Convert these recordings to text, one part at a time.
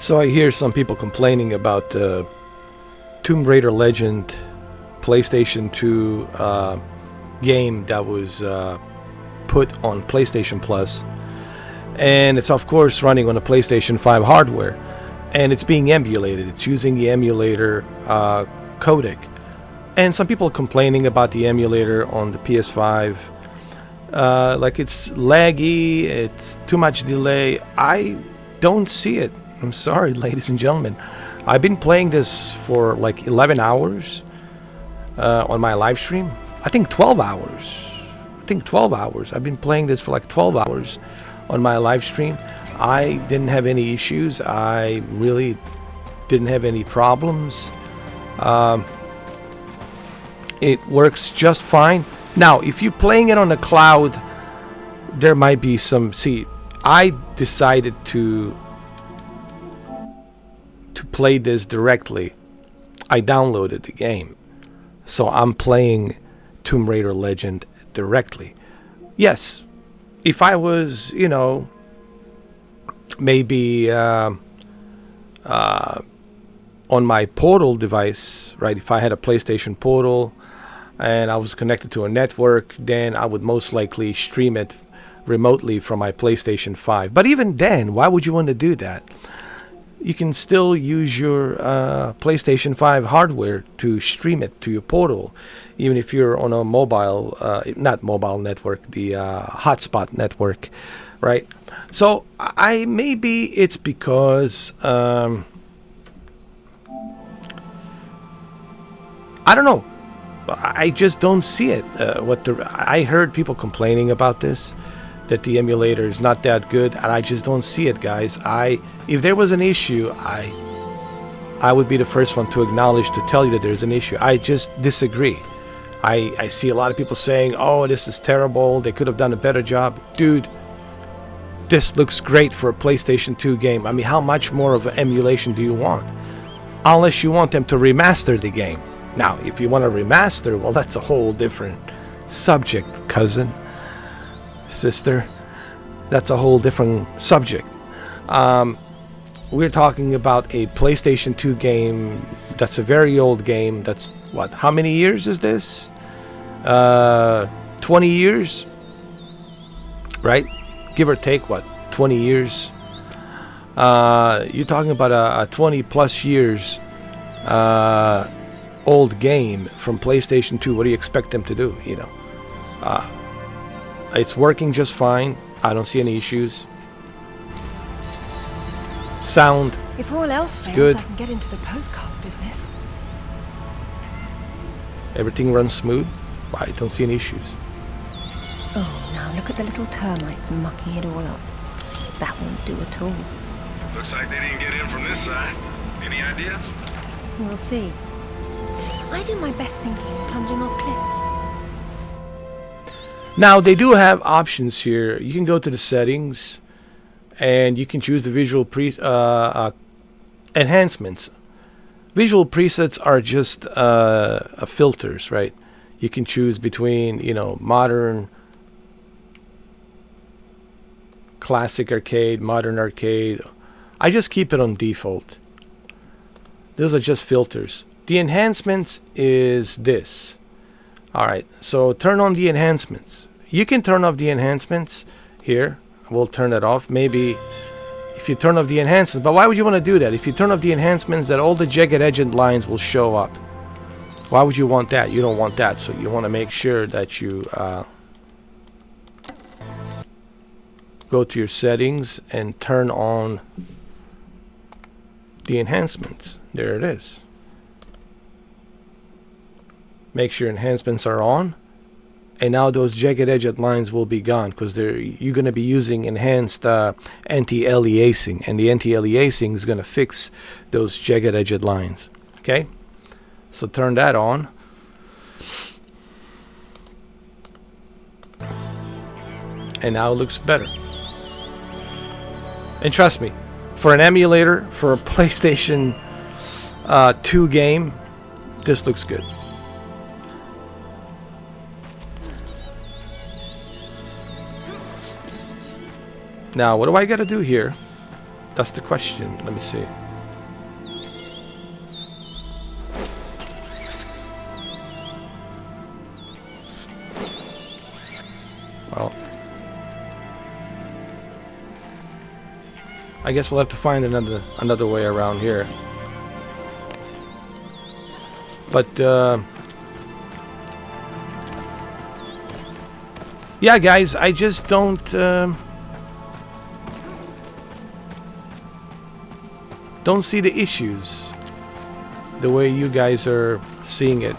So I hear some people complaining about the Tomb Raider Legend PlayStation 2 game that was put on PlayStation Plus, and it's of course running on a PlayStation 5 hardware, and it's being emulated. It's using the emulator codec, and some people are complaining about the emulator on the PS5, like it's laggy, it's too much delay. I don't see it. I'm sorry, ladies and gentlemen. I've been playing this for like 11 hours on my live stream. I think 12 hours. I've been playing this for like 12 hours on my live stream. I didn't have any issues. I really didn't have any problems. It works just fine. Now, if you're playing it on the cloud, there might be some... See, I decided to play this directly. I downloaded the game, so I'm playing Tomb Raider Legend directly. Yes, if I was, you know, maybe on my Portal device, right? If I had a PlayStation Portal and I was connected to a network, then I would most likely stream it remotely from my PlayStation 5. But even then, why would you want to do that? You can still use your PlayStation 5 hardware to stream it to your Portal, even if you're on a mobile, not mobile network, the hotspot network, right? So maybe it's because I don't know. I just don't see it. I heard people complaining about this, that the emulator is not that good, and I just don't see it, guys. If there was an issue, I would be the first one to acknowledge, to tell you that there's an issue. I just disagree. I see a lot of people saying, oh, this is terrible, they could have done a better job. Dude, this looks great for a PlayStation 2 game. I mean, how much more of an emulation do you want? Unless you want them to remaster the game. Now, if you want to remaster, well, that's a whole different subject, cousin, sister. That's a whole different subject. We're talking about a PlayStation 2 game that's a very old game. That's what? How many years is this? 20 years? Right? Give or take, what? 20 years? You're talking about a 20 plus years old game from PlayStation 2. What do you expect them to do? You know, it's working just fine. I don't see any issues. Sound, if all else fails, good. I can get into the postcard business. Everything runs smooth. I don't see any issues. Oh, now look at the little termites mucking it all up. That won't do at all. Looks like they didn't get in from this side. Any idea? We'll see. I do my best thinking plunging off cliffs. Now, they do have options here. You can go to the settings, and you can choose the visual enhancements. Visual presets are just filters, right? You can choose between, you know, modern, classic arcade, modern arcade. I just keep it on default. Those are just filters. The enhancements is this. All right, so turn on the enhancements. You can turn off the enhancements here. We'll turn it off. Maybe if you turn off the enhancements, but why would you want to do that? If you turn off the enhancements, that all the jagged-edged lines will show up. Why would you want that? You don't want that, so you want to make sure that you go to your settings and turn on the enhancements. There it is. Make sure enhancements are on, and now those jagged-edged lines will be gone because you're going to be using enhanced anti-aliasing, and the anti-aliasing is going to fix those jagged-edged lines. Okay, so turn that on. And now it looks better. And trust me, for an emulator, for a PlayStation 2 game, this looks good. Now, what do I got to do here? That's the question. Let me see. Well, I guess we'll have to find another way around here. But yeah, guys, I just don't see the issues the way you guys are seeing it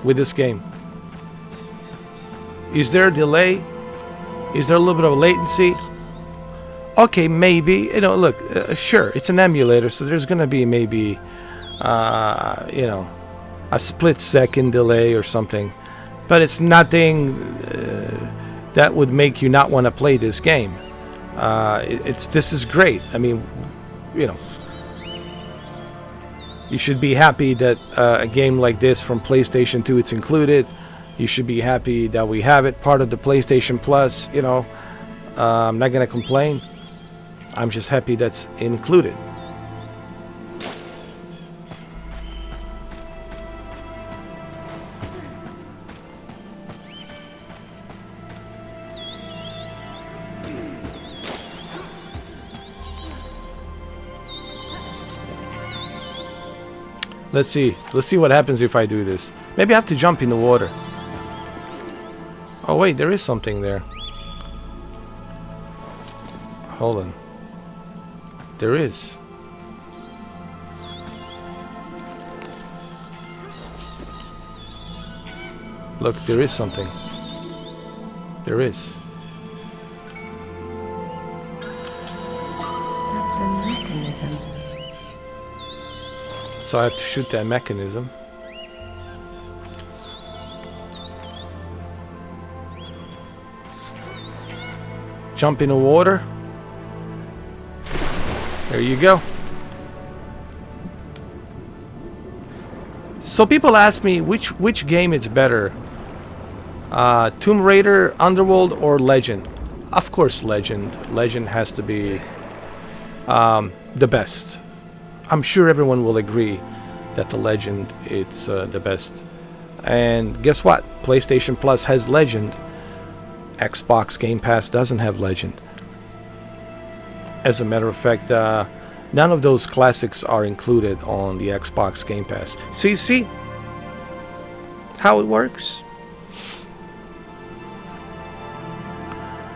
with this game. Is there a delay? Is there a little bit of latency? Okay, maybe. You know, look, sure, it's an emulator, so there's gonna be maybe, you know, a split-second delay or something, but it's nothing that would make you not want to play this game. This is great. I mean, you know, you should be happy that a game like this from PlayStation 2 it's included. You should be happy that we have it part of the PlayStation Plus. You know, I'm not gonna complain. I'm just happy that's included. Let's see what happens if I do this. Maybe I have to jump in the water. Oh wait, there is something there. Hold on. There is. Look, there is something. There is. That's a mechanism. So I have to shoot that mechanism. Jump in the water. There you go. So people ask me which game it's better. Tomb Raider, Underworld, or Legend? Of course Legend. Legend has to be the best. I'm sure everyone will agree that the Legend it's the best. And guess what? PlayStation Plus has Legend. Xbox Game Pass doesn't have Legend. As a matter of fact, none of those classics are included on the Xbox Game Pass. See how it works?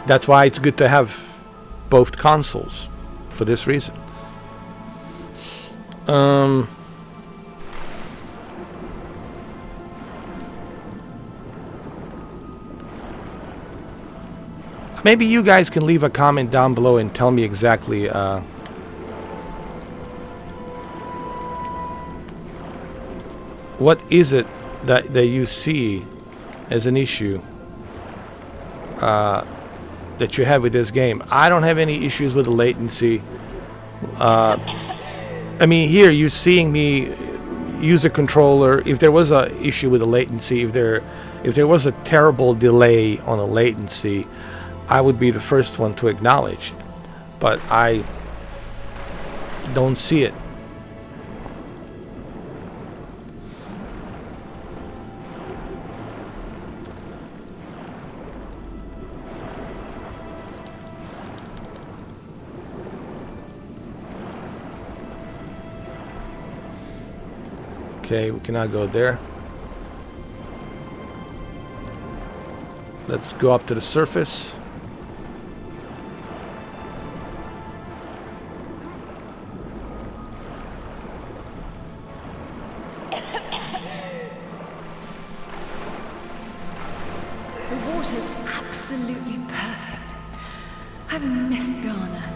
That's why it's good to have both consoles, for this reason. Maybe you guys can leave a comment down below and tell me exactly what is it that you see as an issue that you have with this game. I don't have any issues with the latency. I mean, here you're seeing me use a controller. If there was a issue with the latency, if there was a terrible delay on the latency, I would be the first one to acknowledge, but I don't see it. Okay, we cannot go there. Let's go up to the surface. Absolutely perfect. I've missed Ghana.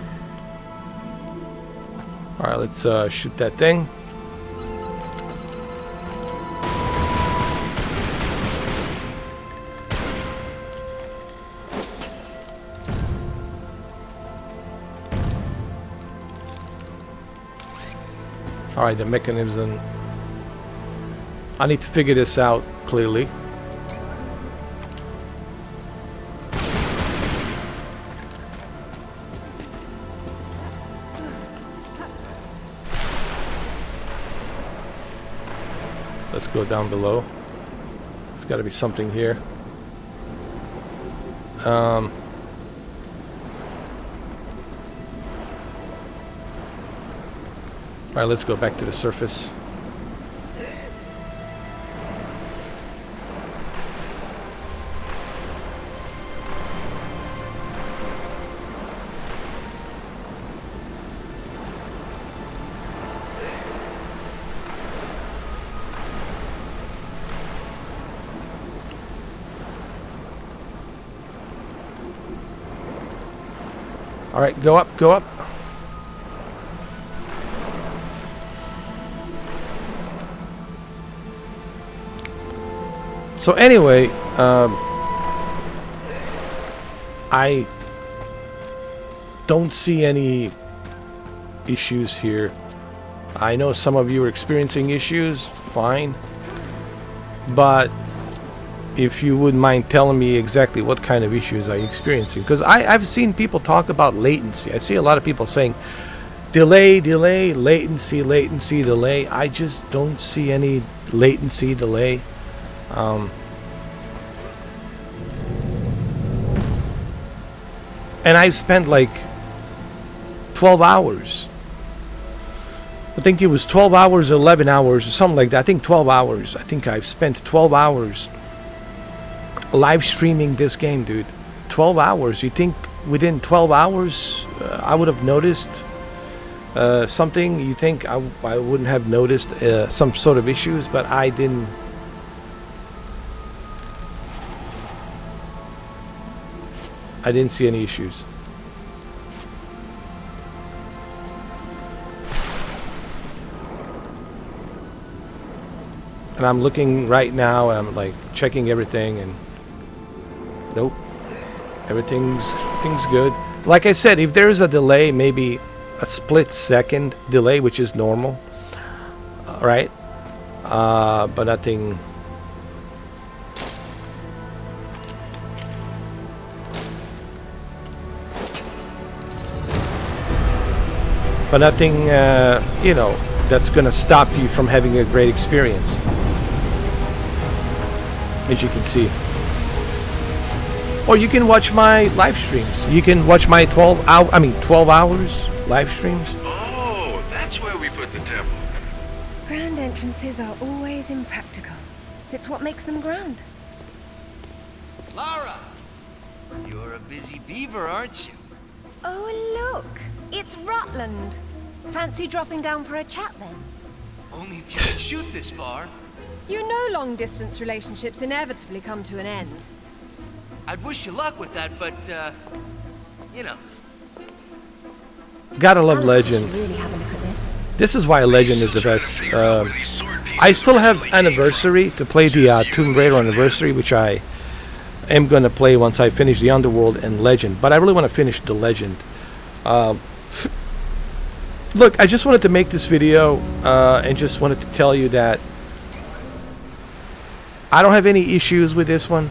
Alright, let's shoot that thing. Alright, the mechanism. I need to figure this out clearly. Let's go down below. There's got to be something here. All right, let's go back to the surface. All right, go up, go up. So anyway, I don't see any issues here. I know some of you are experiencing issues, fine. But if you wouldn't mind telling me exactly what kind of issues are you experiencing, because I've seen people talk about latency. I see a lot of people saying delay, latency, delay. I just don't see any latency, delay. And I've spent like 12 hours. I think it was 12 hours, 11 hours, or something like that. I think 12 hours. I think I've spent 12 hours live streaming this game, dude. 12 hours. You think within 12 hours I would have noticed something? You think I wouldn't have noticed some sort of issues? But I didn't. I didn't see any issues. And I'm looking right now, I'm like checking everything, and nope, everything's good. Like I said, if there is a delay, maybe a split-second delay, which is normal, right? But nothing. But nothing, you know, that's gonna stop you from having a great experience, as you can see. Or you can watch my live streams. You can watch my 12 hours live streams. Oh, that's where we put the temple. Grand entrances are always impractical. It's what makes them grand. Lara! You're a busy beaver, aren't you? Oh, look! It's Rutland. Fancy dropping down for a chat then? Only if you can shoot this far. You know long-distance relationships inevitably come to an end. I'd wish you luck with that, but, you know. Gotta love Alistair Legend. should really have a look at this. This is why Legend is the best. I still have Anniversary to play the Tomb Raider Anniversary, which I am going to play once I finish the Underworld and Legend. But I really want to finish the Legend. Look, I just wanted to make this video and just wanted to tell you that I don't have any issues with this one.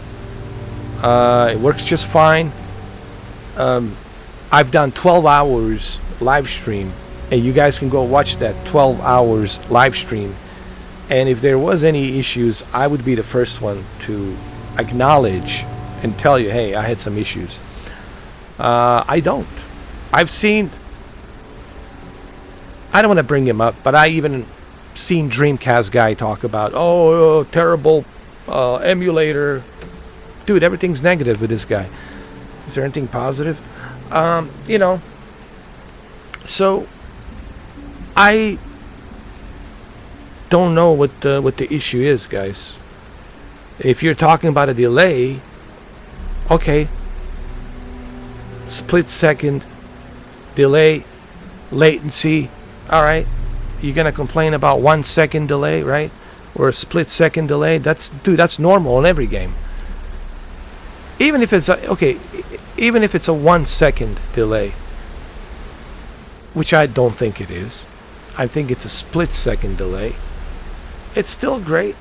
It works just fine. I've done 12 hours live stream, and you guys can go watch that 12 hours live stream. And if there was any issues, I would be the first one to acknowledge and tell you, hey, I had some issues. I don't. I've seen, I don't want to bring him up, but I even seen Dreamcast guy talk about, oh, terrible emulator. Dude, everything's negative with this guy. Is there anything positive? You know, so I don't know what the issue is, guys. If you're talking about a delay, okay, split second delay, latency, all right. You're gonna complain about 1 second delay, right? Or a split second delay. That's normal in every game. Even if it's even if it's a 1 second delay, which I don't think it is. I think it's a split second delay. It's still great.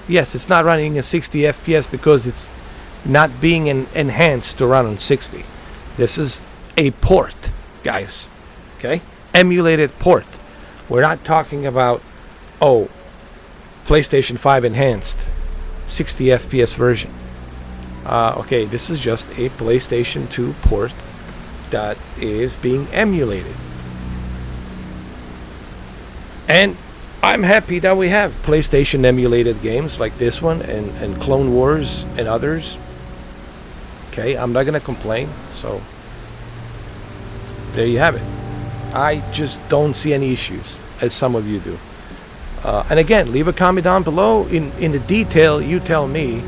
Yes, it's not running at 60 FPS because it's not being enhanced to run on 60. This is a port, guys. Okay? Emulated port. We're not talking about, oh, PlayStation 5 enhanced 60 FPS version. Okay, this is just a PlayStation 2 port that is being emulated. And I'm happy that we have PlayStation emulated games like this one and Clone Wars and others. Okay, I'm not gonna complain. So there you have it. I just don't see any issues, as some of you do. And again, leave a comment down below. In the detail, you tell me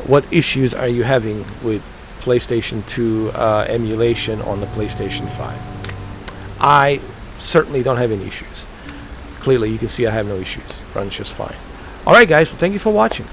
what issues are you having with PlayStation 2 emulation on the PlayStation 5. I certainly don't have any issues. Clearly, you can see I have no issues. Runs just fine. Alright guys, well, thank you for watching.